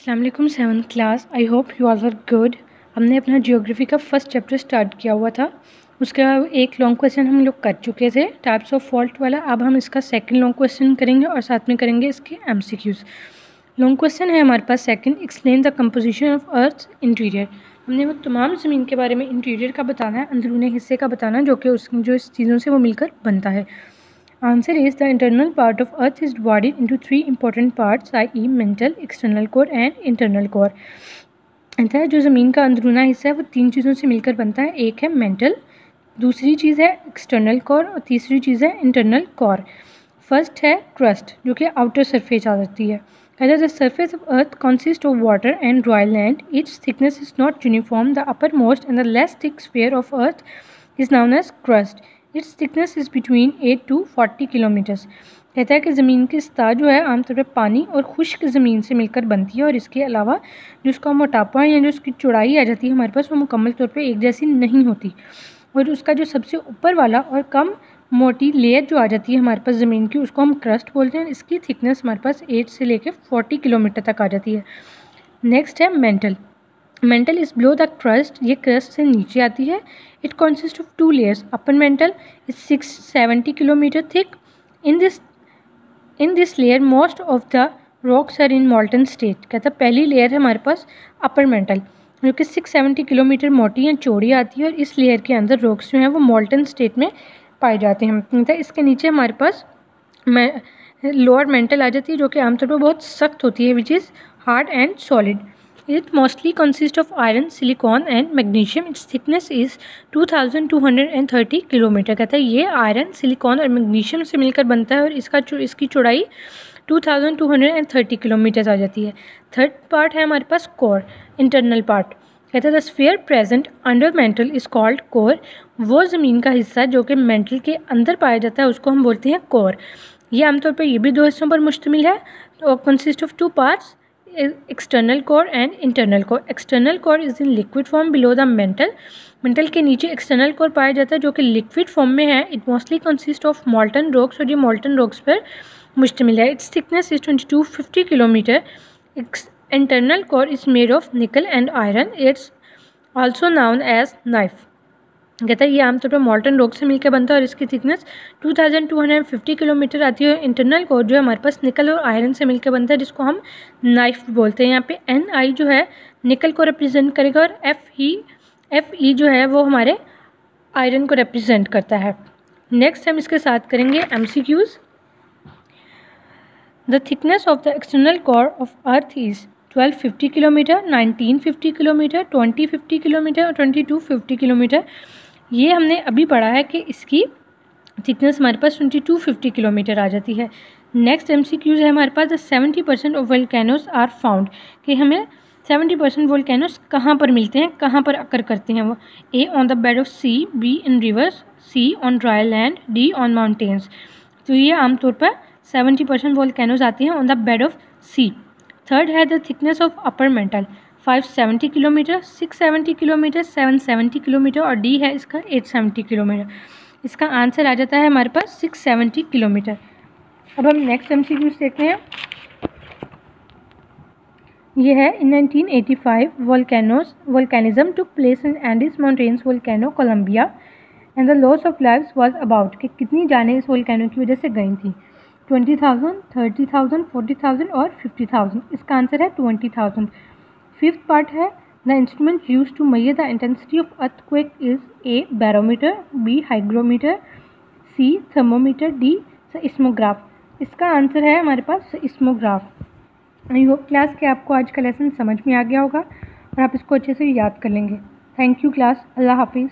अस्सलाम वालेकुम 7th class. I hope you all are good. हमने अपना जियोग्राफी का फर्स्ट चैप्टर स्टार्ट किया हुआ था। उसका एक लॉन्ग क्वेश्चन हम लोग कर चुके थे टाइप्स ऑफ फॉल्ट वाला। अब हम इसका सेकंड लॉन्ग क्वेश्चन करेंगे और साथ में करेंगे इसके एमसीक्यूज़। लॉन्ग क्वेश्चन है हमारे पास second, explain the composition of earth interior. हमने वो तमाम ज़मीन के बारे में इंटीरियर का बताना है, अंदरूनी हिस्से का बताना, जो कि उसकी जो इस चीज़ों से वो मिलकर बनता है। Answer is the internal part of Earth is divided into three important parts, i.e. mental, external core and internal core। कहता है जो ज़मीन का अंदरूना हिस्सा है वो तीन चीज़ों से मिलकर बनता है। एक है मेंटल, दूसरी चीज़ है एक्सटर्नल कोर और तीसरी चीज़ है इंटरनल कोर। फर्स्ट है क्रस्ट, जो कि आउटर सरफेस आ जाती है। कहता है the surface of earth consist of water and dry land. Its thickness is not uniform. The upper most and the less thick sphere of earth is known as crust. Its thickness is between 8 to 40 kilometres. कहता है कि ज़मीन की सतह जो है आमतौर पर पानी और खुश्क ज़मीन से मिलकर बनती है और इसके अलावा जो उसका मोटापा या जो उसकी चौड़ाई आ जाती है हमारे पास वो मुकम्मल तौर पे एक जैसी नहीं होती। और उसका जो सबसे ऊपर वाला और कम मोटी लेयर जो आ जाती है हमारे पास ज़मीन की उसको हम क्रस्ट बोलते हैं। इसकी थिकनेस हमारे पास 8 से लेकर 40 किलोमीटर तक आ जाती है। नेक्स्ट है mantle. Mantle is below the crust, ये क्रस्ट से नीचे आती है। It consist of two layers. Upper mantle is 670 kilometre thick. In this layer most of the rocks are in molten state. कहता है पहली लेयर है हमारे पास अपर मेंटल, जो कि 670 किलोमीटर मोटी या चौड़ी आती है और इस लेयर के अंदर रॉक्स जो हैं वो मॉल्टन स्टेट में पाए जाते हैं। कहता है इसके नीचे हमारे पास लोअर मेंटल आ जाती है, जो कि आमतौर पर बहुत सख्त होती है, which is hard and solid. It mostly consists of iron, silicon and magnesium. Its thickness is 2230 kilometre. कहता है ये आयरन, सिलिकॉन और मैग्नीशियम से मिलकर बनता है और इसकी चौड़ाई 2230 किलोमीटर आ जाती है। थर्ड पार्ट है हमारे पास कोर, इंटरनल पार्ट। कहता है the sphere present under mental is called core. वो ज़मीन का हिस्सा जो कि मेंटल के अंदर पाया जाता है उसको हम बोलते हैं कोर। ये आमतौर पर ये भी दो हिस्सों पर मुश्तमिल है और consist of two parts, external core and internal core. External core is in liquid form below the mental. Mental के नीचे एक्सटर्नल कोर पाया जाता है जो कि लिक्विड फॉर्म में है। It mostly consist of molten rocks और ये मॉल्टन रॉक्स पर मुश्तमिल है। Its thickness is 2250 kilometre. Internal core is made of nickel and iron. Its also known as NIFE. कहता है ये आमतौर पर मॉल्टन रॉक से मिलकर बनता है और इसकी थिकनेस 2250 किलोमीटर आती है। इंटरनल कोर जो है हमारे पास निकल और आयरन से मिलकर बनता है, जिसको हम नाइफ बोलते हैं। यहाँ पे Ni जो है निकल को रिप्रेजेंट करेगा और Fe जो है वो हमारे आयरन को रिप्रेजेंट करता है। नेक्स्ट हम इसके साथ करेंगे MCQs। The thickness of the external core of earth is 1250 kilometre, 1950 kilometre, 2050 kilometre और 2250 किलोमीटर। ये हमने अभी पढ़ा है कि इसकी थिकनेस हमारे पास 2250 किलोमीटर आ जाती है। नेक्स्ट MCQs है हमारे पास the 70% of volcanoes are found, कि हमें 70% वोल्केनोज कहाँ पर मिलते हैं, कहाँ पर अकर करते हैं वो। A on the bed of sea, B in rivers, C on dry land, D on mountains. तो ये आमतौर पर 70% वोल्केनोज आती हैं on the bed of sea. Third है the thickness of upper mantle 570 kilometre, 670 kilometre, 770 kilometre और D है इसका 870 किलोमीटर। इसका आंसर आ जाता है हमारे पास 670 किलोमीटर। अब हम नेक्स्ट MCQs देखते हैं। ये है in 1985 volcanism took place in Andes mountains volcano Colombia and the loss of lives was about, कि कितनी जानें इस वोल्केनो की वजह से गई थी। 20,000, 30,000, 40,000 और 50,000। इसका आंसर है 20,000। फिफ्थ पार्ट है the instrument use to measure the intensity of earthquake is A barometer, B hygrometer, C thermometer, D seismograph. इसका आंसर है हमारे पास सेइस्मोग्राफ। आई होप क्लास के आपको आज का लेसन समझ में आ गया होगा और आप इसको अच्छे से याद कर लेंगे। Thank you class. अल्लाह हाफिज़।